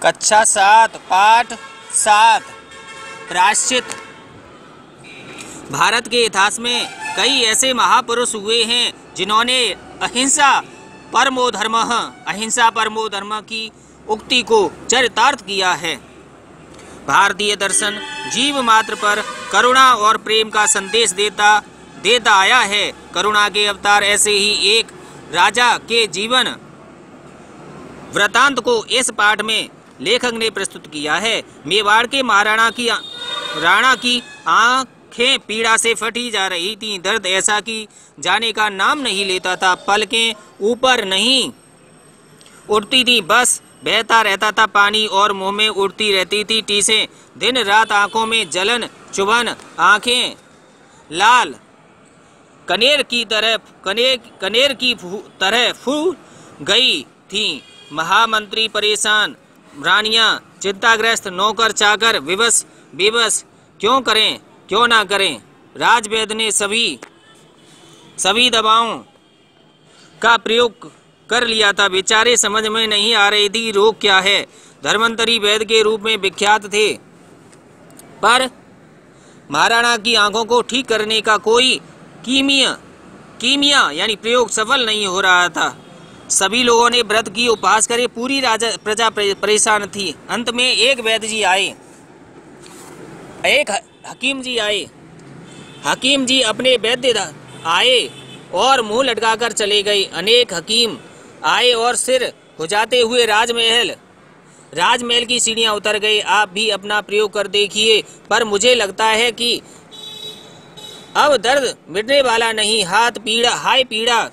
कक्षा 7 पाठ 7 प्रायश्चित। भारत के इतिहास में कई ऐसे महापुरुष हुए हैं जिन्होंने अहिंसा परमो धर्म की उक्ति को चरितार्थ किया है। भारतीय दर्शन जीव मात्र पर करुणा और प्रेम का संदेश देता आया है। करुणा के अवतार ऐसे ही एक राजा के जीवन वृतांत को इस पाठ में लेखक ने प्रस्तुत किया है। मेवाड़ के राणा की आंखें पीड़ा से फटी जा रही थीं। दर्द ऐसा कि जाने का नाम नहीं लेता था। पलकें ऊपर नहीं उठती थी, बस बहता रहता था पानी और मुंह में उड़ती रहती थी टीसें। दिन रात आंखों में जलन चुभन, आंखें लाल कनेर की तरह फूल गई थी। महामंत्री परेशान, रानियां चिंताग्रस्त, नौकर चाकर विवश क्यों ना करें। राजवैद्य ने सभी दवाओं का प्रयोग कर लिया था। बेचारे समझ में नहीं आ रही थी रोग क्या है। धर्मंतरी वैद्य के रूप में विख्यात थे, पर महाराणा की आंखों को ठीक करने का कोई कीमिया यानी प्रयोग सफल नहीं हो रहा था। सभी लोगों ने व्रत की उपवास करे, पूरी प्रजा परेशान थी। अंत में एक वैद्य जी आए, एक हकीम जी आए। हकीम जी अपने वैद्य आए और मुंह लटकाकर चले गए। अनेक हकीम आए और सिर खुजाते हुए राजमहल की सीढ़ियां उतर गए। आप भी अपना प्रयोग कर देखिए, पर मुझे लगता है कि अब दर्द मिटने वाला नहीं। हाय पीड़ा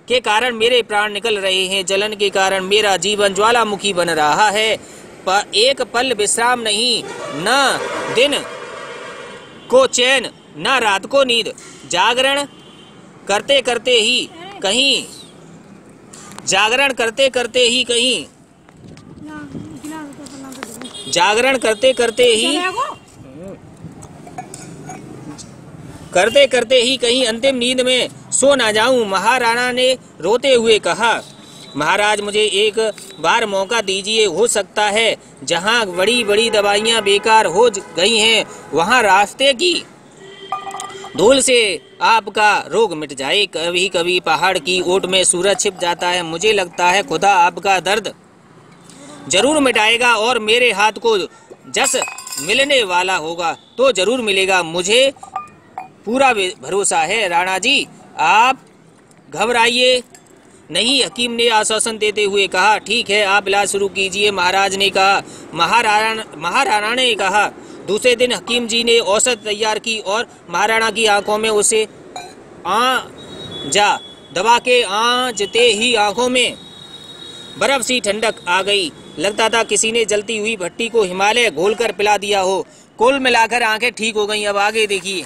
के कारण मेरे प्राण निकल रहे हैं। जलन के कारण मेरा जीवन ज्वालामुखी बन रहा है। एक पल विश्राम नहीं, न दिन को चैन न रात को नींद। जागरण करते करते ही कहीं अंतिम नींद में सो ना जाऊं। महाराणा ने रोते हुए कहा, महाराज मुझे एक बार मौका दीजिए। हो सकता है जहां बड़ी बड़ी दवाइयां बेकार हो गई हैं, वहां रास्ते की धूल से आपका रोग मिट जाए। कभी कभी पहाड़ की ओट में सूरज छिप जाता है। मुझे लगता है खुदा आपका दर्द जरूर मिटाएगा और मेरे हाथ को जस मिलने वाला होगा तो जरूर मिलेगा। मुझे पूरा भरोसा है। राणा जी आप घबराइए नहीं, हकीम ने आश्वासन देते हुए कहा। ठीक है, आप इलाज शुरू कीजिए, महाराज ने कहा। महाराणा ने कहा। दूसरे दिन हकीम जी ने औषध तैयार की और महाराणा की आंखों में उसे दबा के आंजते ही आंखों में बर्फ सी ठंडक आ गई। लगता था किसी ने जलती हुई भट्टी को हिमालय घोलकर पिला दिया हो। कुल मिलाकर आंखें ठीक हो गईं। अब आगे देखिए।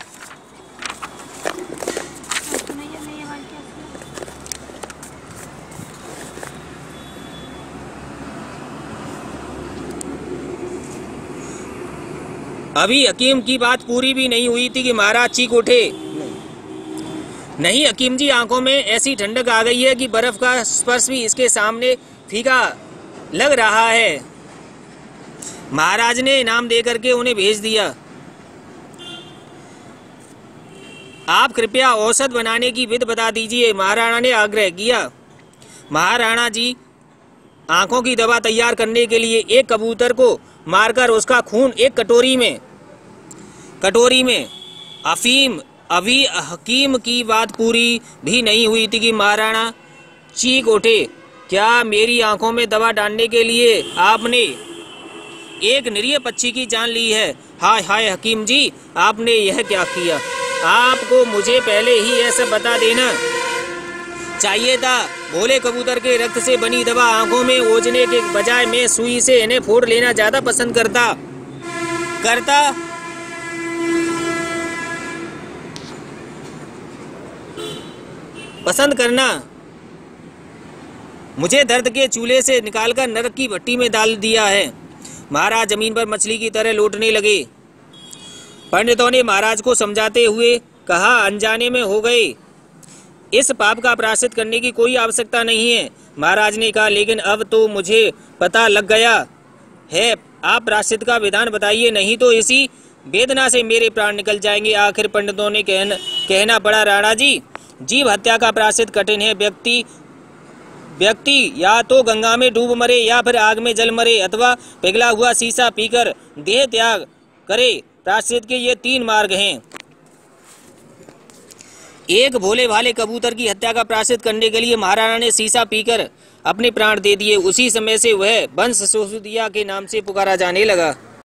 अभी हकीम की बात पूरी भी नहीं हुई थी कि महाराज चीख उठे। नहीं हकीम जी, आंखों में ऐसी ठंडक आ गई है कि बर्फ का स्पर्श भी इसके सामने फीका लग रहा है। महाराज ने इनाम देकर के उन्हें भेज दिया। आप कृपया औषध बनाने की विधि बता दीजिए, महाराणा ने आग्रह किया। महाराणा जी आंखों की दवा तैयार करने के लिए एक कबूतर को मारकर उसका खून एक कटोरी में अफीम। अभी हकीम की बात पूरी भी नहीं हुई थी कि महाराणा चीख उठे, क्या मेरी आंखों में दवा डालने के लिए आपने एक निरीह पक्षी की जान ली है? हाय हाय हकीम जी, आपने यह क्या किया? आपको मुझे पहले ही ऐसा बता देना चाहिए था। भोले कबूतर के रक्त से बनी दवा आंखों में ओझने के बजाय मैं सुई से इन्हें फोड़ लेना ज्यादा पसंद करता। मुझे दर्द के चूल्हे से निकालकर नरक की भट्टी में डाल दिया है। महाराज जमीन पर मछली की तरह लौटने लगे। पंडितों ने महाराज को समझाते हुए कहा, अनजाने में हो गए, इस पाप का प्रायश्चित करने की कोई आवश्यकता नहीं है। महाराज ने कहा, लेकिन अब तो मुझे पता लग गया है, आप प्रायश्चित का विधान बताइए, नहीं तो इसी वेदना से मेरे प्राण निकल जाएंगे। आखिर पंडितों ने कहना पड़ा, राणा जी, जीव हत्या का प्रायश्चित कठिन है। व्यक्ति या तो गंगा में डूब मरे, या फिर आग में जल मरे, अथवा पिघला हुआ शीशा पीकर देह त्याग करे। प्रायश्चित के ये 3 मार्ग हैं। एक भोले भाले कबूतर की हत्या का प्रायश्चित करने के लिए महाराणा ने शीशा पीकर अपने प्राण दे दिए। उसी समय से वह वंश सोसुदिया के नाम से पुकारा जाने लगा।